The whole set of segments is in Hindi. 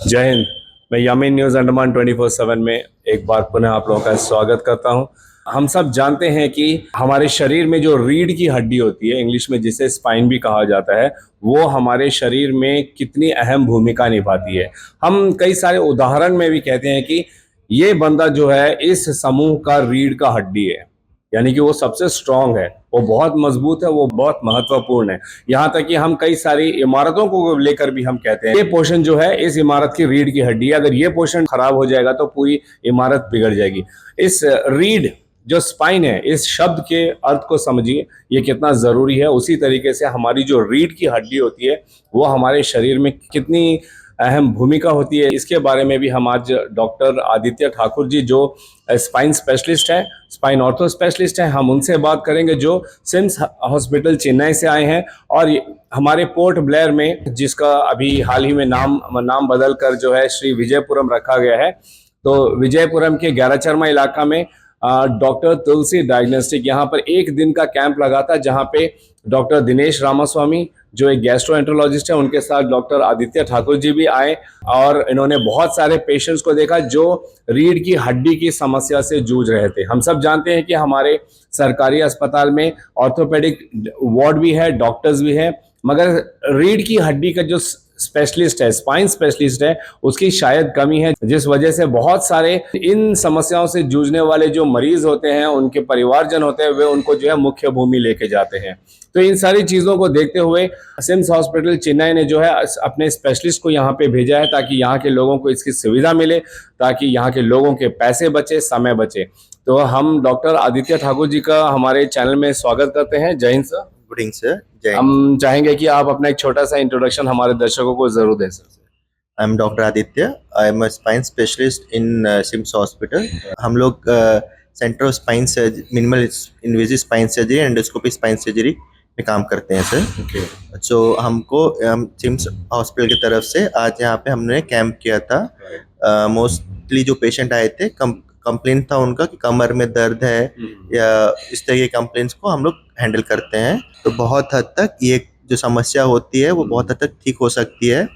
जय हिंद। मैं यामीन न्यूज़ अंडमान 24/7 में एक बार पुनः आप लोगों का स्वागत करता हूं। हम सब जानते हैं कि हमारे शरीर में जो रीढ़ की हड्डी होती है, इंग्लिश में जिसे स्पाइन भी कहा जाता है, वो हमारे शरीर में कितनी अहम भूमिका निभाती है। हम कई सारे उदाहरण में भी कहते हैं कि ये बंदा जो है इस समूह का रीढ़ का हड्डी है, यानी कि वो सबसे स्ट्रांग है, वो बहुत मजबूत है, वो बहुत महत्वपूर्ण है। यहाँ तक कि हम कई सारी इमारतों को लेकर भी हम कहते हैं ये पोर्शन जो है इस इमारत की रीढ़ की हड्डी है, अगर ये पोर्शन खराब हो जाएगा तो पूरी इमारत बिगड़ जाएगी। इस रीढ़ जो स्पाइन है, इस शब्द के अर्थ को समझिए, ये कितना जरूरी है। उसी तरीके से हमारी जो रीढ़ की हड्डी होती है वो हमारे शरीर में कितनी अहम भूमिका होती है, इसके बारे में भी हम आज डॉक्टर आदित्य ठाकुर जी जो स्पाइन स्पेशलिस्ट है, स्पाइन ऑर्थो स्पेशलिस्ट है, हम उनसे बात करेंगे, जो सिम्स हॉस्पिटल चेन्नई से आए हैं। और हमारे पोर्ट ब्लेयर में, जिसका अभी हाल ही में नाम बदल कर जो है श्री विजयपुरम रखा गया है, तो विजयपुरम के ग्याराचरमा इलाका में डॉक्टर तुलसी डायग्नोस्टिक, यहाँ पर एक दिन का कैंप लगा था, जहाँ पे डॉक्टर दिनेश रामास्वामी जो एक गैस्ट्रोएंटरोलॉजिस्ट है, उनके साथ डॉक्टर आदित्य ठाकुर जी भी आए और इन्होंने बहुत सारे पेशेंट्स को देखा जो रीढ़ की हड्डी की समस्या से जूझ रहे थे। हम सब जानते हैं कि हमारे सरकारी अस्पताल में ऑर्थोपेडिक वार्ड भी है, डॉक्टर्स भी हैं, मगर रीढ़ की हड्डी का जो स्पेशलिस्ट है, स्पाइन स्पेशलिस्ट है, उसकी शायद कमी है, जिस वजह से बहुत सारे इन समस्याओं से जूझने वाले जो मरीज होते हैं, उनके परिवारजन होते हैं, वे उनको जो है मुख्य भूमि लेके जाते हैं। तो इन सारी चीजों को देखते हुए सिम्स हॉस्पिटल चेन्नई ने जो है अपने स्पेशलिस्ट को यहाँ पे भेजा है, ताकि यहाँ के लोगों को इसकी सुविधा मिले, ताकि यहाँ के लोगों के पैसे बचे, समय बचे। तो हम डॉक्टर आदित्य ठाकुर जी का हमारे चैनल में स्वागत करते हैं। जय Hind sir. Good evening sir. जय हिंद। हम चाहेंगे कि आप अपना एक छोटा सा इंट्रोडक्शन हमारे दर्शकों को जरूर दें sir. I am doctor Aditya. I am a spine specialist in SIMS hospital. हम लोग centre of spine surgery, minimal invasive spine surgery, endoscopy spine surgery में काम करते हैं सर। सो हम सिम्स हॉस्पिटल की तरफ से आज यहाँ पे हमने कैंप किया था। मोस्टली जो पेशेंट आए थे, कंप्लेन था उनका कि कमर में दर्द है या इस तरह के कंप्लेंट्स को हम लोग हैंडल करते हैं। तो बहुत हद तक ये जो समस्या होती है वो बहुत हद तक ठीक हो सकती है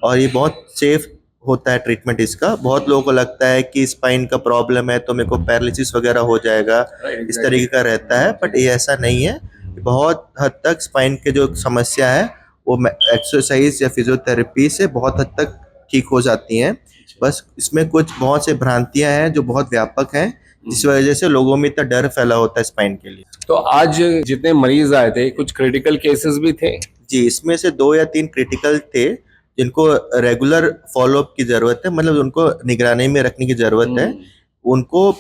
और ये बहुत सेफ होता है ट्रीटमेंट इसका। बहुत लोगों को लगता है कि स्पाइन का प्रॉब्लम है तो मेरे को पैरालिसिस वगैरह हो जाएगा, इस तरीके का रहता है, बट ये ऐसा नहीं है। बहुत हद तक स्पाइन के जो समस्या है वो एक्सरसाइज या फिजियोथेरेपी से बहुत हद तक ठीक हो जाती हैं। बस इसमें कुछ बहुत से भ्रांतियां हैं जो बहुत व्यापक हैं, जिस वजह से लोगों में इतना डर फैला होता है स्पाइन के लिए। तो आज जितने मरीज आए थे, कुछ क्रिटिकल केसेस भी थे जी, इसमें से 2 या 3 क्रिटिकल थे जिनको रेगुलर फॉलोअप की जरूरत है, मतलब उनको निगरानी में रखने की जरूरत है। उनको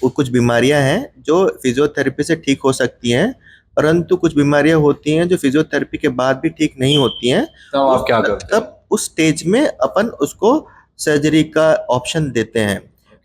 कुछ बीमारियां हैं जो फिजियोथेरेपी से ठीक हो सकती हैं, परंतु कुछ बीमारियां होती हैं जो फिजियोथेरेपी के बाद भी ठीक नहीं होती हैं। तो आप क्या करते हैं? तब उस स्टेज में अपन उसको सर्जरी का ऑप्शन देते हैं,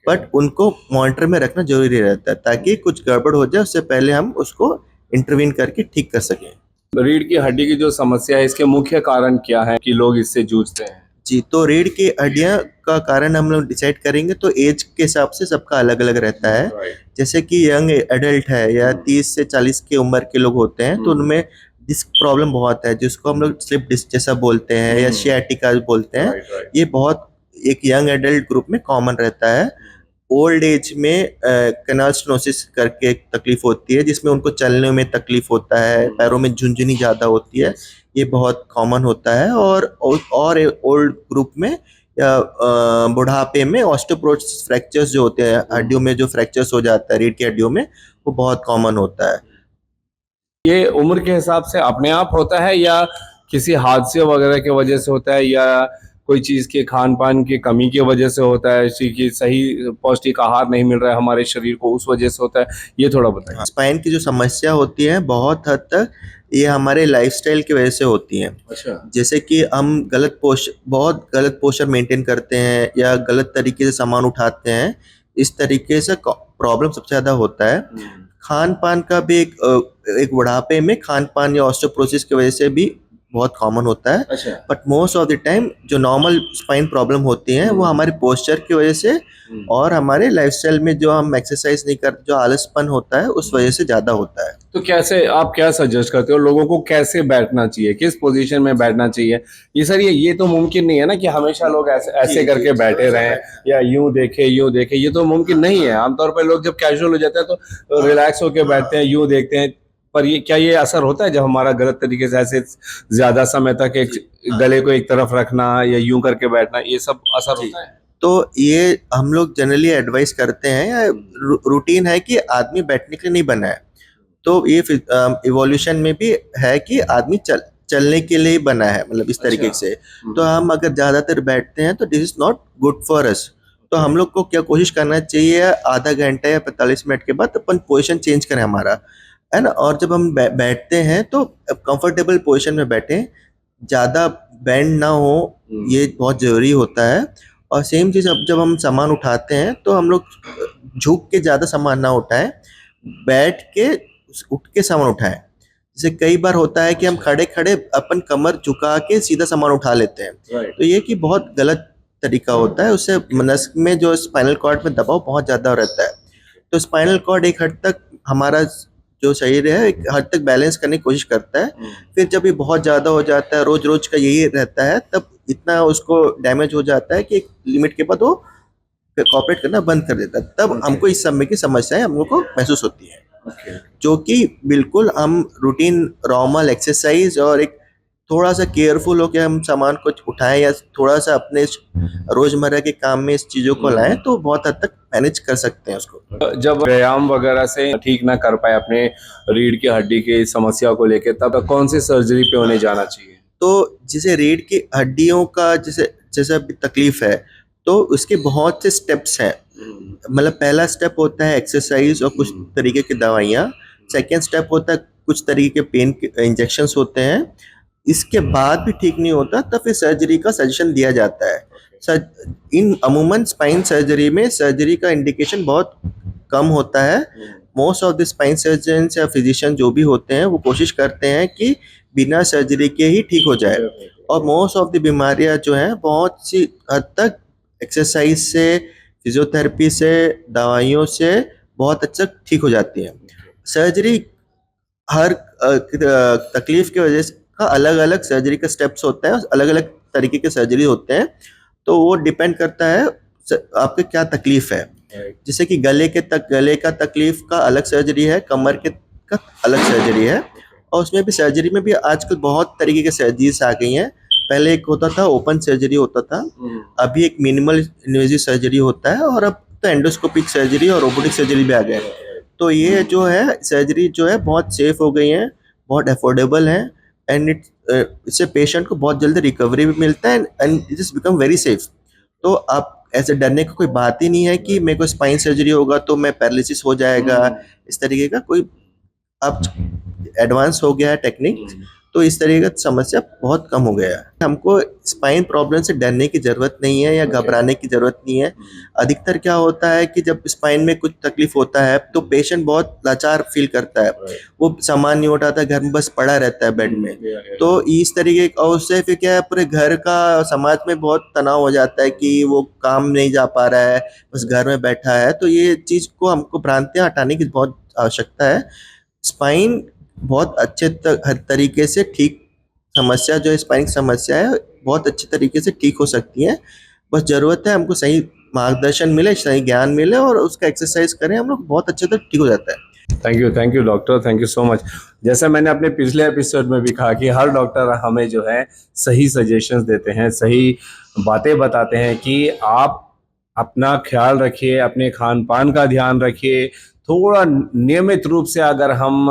बट उनको मॉनिटर में रखना जरूरी रहता है ताकि कुछ गड़बड़ हो जाए उससे पहले हम उसको इंटरवीन करके ठीक कर सकें। रीढ़ की हड्डी की जो समस्या है, इसके मुख्य कारण क्या है कि लोग इससे जूझते हैं? जी, तो रीढ़ की हड्डियां का कारण हम लोग डिसाइड करेंगे तो एज के हिसाब से सबका अलग अलग रहता है। जैसे कि यंग एडल्ट है या 30 से 40 की उम्र के लोग होते हैं तो उनमें डिस्क प्रॉब्लम बहुत है, जिसको हम लोग स्लिप डिस्क जैसा बोलते हैं या शियाटिका बोलते हैं। ये बहुत एक यंग एडल्ट ग्रुप में कॉमन रहता है। ओल्ड एज में कैनाल स्टेनोसिस करके एक तकलीफ होती है, जिसमें उनको चलने में तकलीफ होता है, पैरों में झुनझुनी ज़्यादा होती है, ये बहुत कॉमन होता है। और ओल्ड ग्रुप में या बुढ़ापे में ऑस्टियोपोरोसिस फ्रैक्चर्स जो होते हैं, हड्डियों में जो फ्रैक्चर्स हो जाता है रीढ़ की हड्डियों में, वो बहुत कॉमन होता है। ये उम्र के हिसाब से अपने आप होता है या किसी हादसे वगैरह की वजह से होता है, या कोई चीज के खान पान की कमी की वजह से होता है, कि सही पौष्टिक आहार नहीं मिल रहा है हमारे शरीर को, उस वजह से होता है? ये थोड़ा बताएं। स्पाइन की जो समस्या होती है बहुत हद तक ये हमारे लाइफस्टाइल की वजह से होती है। अच्छा। जैसे कि हम बहुत गलत पोस्चर मेंटेन करते हैं या गलत तरीके से सामान उठाते हैं, इस तरीके से प्रॉब्लम सबसे ज्यादा होता है। खान पान का भी एक बुढ़ापे में खान पान या ऑस्टियोपोरोसिस की वजह से भी बहुत कॉमन होता है। अच्छा। But most of the time जो नॉर्मल स्पाइन प्रॉब्लम होती हैं वो हमारे पोस्चर की वजह से और हमारे लाइफस्टाइल में जो हम एक्सरसाइज नहीं करते, जो आलसपन होता है, उस वजह से ज्यादा होता है। तो कैसे आप क्या सजेस्ट करते हो लोगों को, कैसे बैठना चाहिए, किस पोजीशन में बैठना चाहिए? ये सर ये तो मुमकिन नहीं है ना कि हमेशा लोग ऐसे करके बैठे रहें या यूं देखे, ये तो मुमकिन नहीं है। आमतौर पर लोग जब कैजुअल हो जाते हैं तो रिलैक्स होकर बैठते हैं, यूं देखते हैं। पर ये क्या ये असर होता है जब हमारा गलत तरीके से ऐसे ज्यादा समय तक एक गले को एक तरफ रखना या यूं करके बैठना, ये सब असर होता है? तो ये हम लोग जनरली एडवाइस करते हैं, या रूटीन है कि आदमी बैठने के लिए नहीं बना है। तो ये इवोल्यूशन में भी है कि आदमी चलने के लिए ही बना है, मतलब इस तरीके से। तो हम अगर ज्यादातर बैठते हैं तो this is not good for us. तो हम लोग को क्या कोशिश करना चाहिए, आधा घंटा या 45 मिनट के बाद अपन पोजीशन चेंज करें हमारा, है ना। और जब हम बैठते हैं तो कंफर्टेबल पोजीशन में बैठें, ज़्यादा बेंड ना हो, ये बहुत ज़रूरी होता है। और सेम चीज़ अब जब हम सामान उठाते हैं तो हम लोग झुक के ज़्यादा सामान ना उठाएं, बैठ के उठ के सामान उठाएं। जैसे कई बार होता है कि हम खड़े खड़े अपन कमर झुका के सीधा सामान उठा लेते हैं, तो ये कि बहुत गलत तरीका होता है। उससे मस्तिष्क में जो स्पाइनल कॉर्ड में दबाव बहुत ज़्यादा रहता है। तो स्पाइनल कॉर्ड एक हद तक हमारा जो शरीर है एक हद तक बैलेंस करने की कोशिश करता है। फिर जब ये बहुत ज़्यादा हो जाता है, रोज रोज का यही रहता है, तब इतना उसको डैमेज हो जाता है कि एक लिमिट के बाद वो कॉपरेट करना बंद कर देता है। तब हमको इस समय की समस्याएं हम लोग को महसूस होती है, जो कि बिल्कुल हम रूटीन नॉर्मल एक्सरसाइज और एक थोड़ा सा केयरफुल होकर हम सामान को उठाएं या थोड़ा सा अपने रोजमर्रा के काम में इस चीजों को लाएं तो बहुत हद तक मैनेज कर सकते हैं उसको। जब व्यायाम वगैरह से ठीक ना कर पाए अपने रीढ़ की हड्डी की समस्या को लेके, तब कौन सी सर्जरी पे उन्हें जाना चाहिए? तो जैसे रीढ़ की हड्डियों का जैसे जैसे अभी तकलीफ है, तो उसके बहुत से स्टेप्स हैं। मतलब पहला स्टेप होता है एक्सरसाइज और कुछ तरीके की दवाइयाँ। सेकेंड स्टेप होता है कुछ तरीके के पेन के इंजेक्शंस होते हैं। इसके बाद भी ठीक नहीं होता तब फिर सर्जरी का सजेशन दिया जाता है। इन अमूमन स्पाइन सर्जरी में सर्जरी का इंडिकेशन बहुत कम होता है। Most of the spine surgeon या फिजिशियन जो भी होते हैं वो कोशिश करते हैं कि बिना सर्जरी के ही ठीक हो जाए। और मोस्ट ऑफ द बीमारियां जो हैं बहुत सी हद तक एक्सरसाइज से, फिजियोथेरेपी से, दवाइयों से बहुत अच्छा ठीक हो जाती हैं। सर्जरी हर तकलीफ की वजह से का अलग अलग सर्जरी का स्टेप्स होता है, अलग अलग तरीके के सर्जरी होते हैं। तो वो डिपेंड करता है आपके क्या तकलीफ है। जैसे कि गले का तकलीफ का अलग सर्जरी है, कमर के का अलग सर्जरी है। और उसमें भी सर्जरी में भी आजकल बहुत तरीके के सर्जरीज आ गई हैं। पहले एक होता था ओपन सर्जरी होता था, अभी एक मिनिमल इन्वेजिव सर्जरी होता है, और अब तो एंडोस्कोपिक सर्जरी और रोबोटिक सर्जरी भी आ गए। तो ये जो है सर्जरी जो है बहुत सेफ हो गई है, बहुत अफोर्डेबल है, एंड इससे पेशेंट को बहुत जल्दी रिकवरी भी मिलता है and it is become very safe. तो आप ऐसे डरने का कोई बात ही नहीं है कि मेरे को स्पाइन सर्जरी होगा तो मैं पैरालिसिस हो जाएगा, इस तरीके का कोई अब एडवांस हो गया है टेक्निक। तो इस तरीके का समस्या बहुत कम हो गया है। हमको स्पाइन प्रॉब्लम से डरने की जरूरत नहीं है या घबराने की जरूरत नहीं है। अधिकतर क्या होता है कि जब स्पाइन में कुछ तकलीफ होता है तो पेशेंट बहुत लाचार फील करता है, वो सामान नहीं उठाता, घर में बस पड़ा रहता है बेड में। तो इस तरीके और उससे फिर क्या है, पूरे घर का समाज में बहुत तनाव हो जाता है कि वो काम नहीं जा पा रहा है, बस घर में बैठा है। तो ये चीज को हमको भ्रांतियां हटाने की बहुत आवश्यकता है। स्पाइन बहुत अच्छे हर तरीके से ठीक, समस्या जो है स्पाइन की समस्या है बहुत अच्छे तरीके से ठीक हो सकती है। बस जरूरत है हमको सही मार्गदर्शन मिले, सही ज्ञान मिले और उसका एक्सरसाइज करें, हम लोग बहुत अच्छे तक ठीक हो जाता है। Thank you doctor, thank you so much. जैसा मैंने अपने पिछले एपिसोड में भी कहा कि हर डॉक्टर हमें जो है सही सजेशंस देते हैं, सही बातें बताते हैं कि आप अपना ख्याल रखिए, अपने खान पान का ध्यान रखिए। थोड़ा नियमित रूप से अगर हम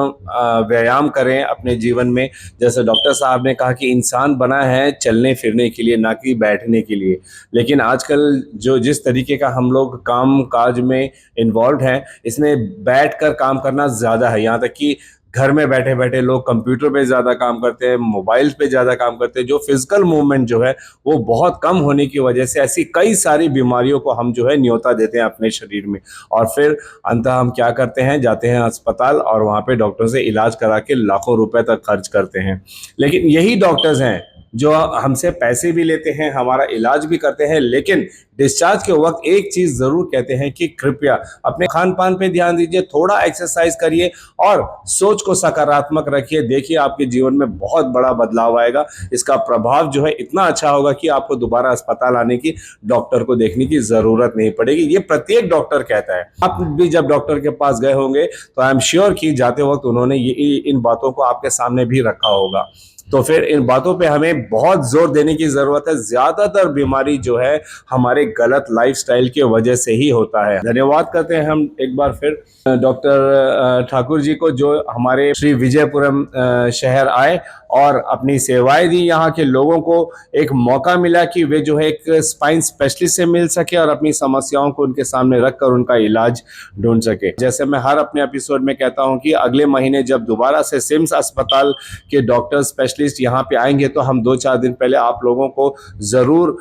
व्यायाम करें अपने जीवन में, जैसे डॉक्टर साहब ने कहा कि इंसान बना है चलने फिरने के लिए, ना कि बैठने के लिए। लेकिन आजकल जो जिस तरीके का हम लोग काम काज में इन्वॉल्व हैं, इसमें बैठ कर काम करना ज़्यादा है। यहाँ तक कि घर में बैठे बैठे लोग कंप्यूटर पे ज़्यादा काम करते हैं, मोबाइल पे ज़्यादा काम करते हैं, जो फिजिकल मूवमेंट जो है वो बहुत कम होने की वजह से ऐसी कई सारी बीमारियों को हम जो है न्योता देते हैं अपने शरीर में। और फिर अंततः हम क्या करते हैं, जाते हैं अस्पताल और वहाँ पे डॉक्टर से इलाज करा के लाखों रुपए तक खर्च करते हैं। लेकिन यही डॉक्टर्स हैं जो हमसे पैसे भी लेते हैं, हमारा इलाज भी करते हैं, लेकिन डिस्चार्ज के वक्त एक चीज जरूर कहते हैं कि कृपया अपने खान पान पे ध्यान दीजिए, थोड़ा एक्सरसाइज करिए और सोच को सकारात्मक रखिए। देखिए आपके जीवन में बहुत बड़ा बदलाव आएगा। इसका प्रभाव जो है इतना अच्छा होगा कि आपको दोबारा अस्पताल आने की, डॉक्टर को देखने की जरूरत नहीं पड़ेगी। ये प्रत्येक डॉक्टर कहता है। आप भी जब डॉक्टर के पास गए होंगे तो आई एम श्योर कि जाते वक्त उन्होंने ये इन बातों को आपके सामने भी रखा होगा। तो फिर इन बातों पे हमें बहुत जोर देने की जरूरत है। ज्यादातर बीमारी जो है हमारे गलत लाइफस्टाइल की वजह से ही होता है। धन्यवाद करते हैं हम एक बार फिर डॉक्टर ठाकुर जी को, जो हमारे श्री विजयपुरम शहर आए और अपनी सेवाएं दी। यहाँ के लोगों को एक मौका मिला कि वे जो है एक स्पाइन स्पेशलिस्ट से मिल सके और अपनी समस्याओं को उनके सामने रखकर उनका इलाज ढूंढ सके। जैसे मैं हर अपने एपिसोड में कहता हूं कि अगले महीने जब दोबारा से सिम्स अस्पताल के डॉक्टर स्पेशलिस्ट यहाँ पे आएंगे तो हम 2-4 दिन पहले आप लोगों को जरूर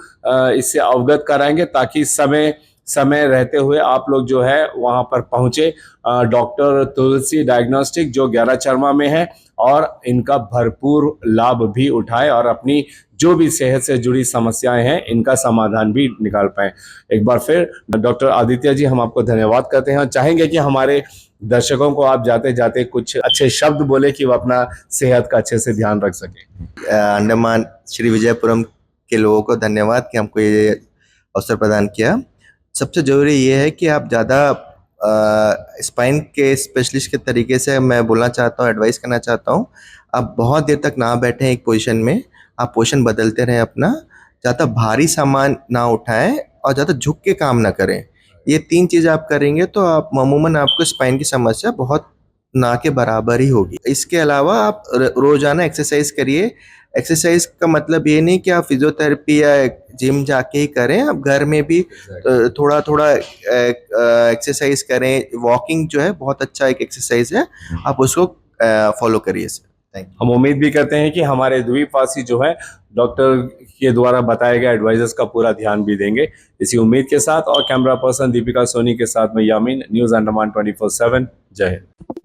इससे अवगत कराएंगे, ताकि समय रहते हुए आप लोग जो है वहां पर पहुंचे। डॉक्टर तुलसी डायग्नोस्टिक जो 11 चरमा में है, और इनका भरपूर लाभ भी उठाए और अपनी जो भी सेहत से जुड़ी समस्याएं हैं इनका समाधान भी निकाल पाए। एक बार फिर डॉक्टर आदित्य जी, हम आपको धन्यवाद करते हैं और चाहेंगे कि हमारे दर्शकों को आप जाते जाते कुछ अच्छे शब्द बोले कि वो अपना सेहत का अच्छे से ध्यान रख सके। अंडमान श्री विजयपुरम के लोगों को धन्यवाद कि हमको ये अवसर प्रदान किया। सबसे ज़रूरी ये है कि आप ज़्यादा स्पाइन के स्पेशलिस्ट के तरीके से मैं बोलना चाहता हूँ, एडवाइस करना चाहता हूँ, आप बहुत देर तक ना बैठें एक पोजीशन में, आप पोजीशन बदलते रहें अपना, ज़्यादा भारी सामान ना उठाएं और ज़्यादा झुक के काम ना करें। ये 3 चीज़ आप करेंगे तो आप अमूमन आपको स्पाइन की समस्या बहुत ना के बराबर ही होगी। इसके अलावा आप रोज़ाना एक्सरसाइज करिए। एक्सरसाइज का मतलब ये नहीं कि आप फिजियोथेरेपी या जिम जाके ही करें, आप घर में भी थोड़ा थोड़ा एक्सरसाइज करें। वॉकिंग जो है बहुत अच्छा एक एक्सरसाइज है, आप उसको फॉलो करिए सर। Thank you. हम उम्मीद भी करते हैं कि हमारे द्वीपवासी जो है डॉक्टर के द्वारा बताए गए एडवाइजर्स का पूरा ध्यान भी देंगे। इसी उम्मीद के साथ और कैमरा पर्सन दीपिका सोनी के साथ में यामीन, न्यूज़ अंडमान 24/7। जय हिंद।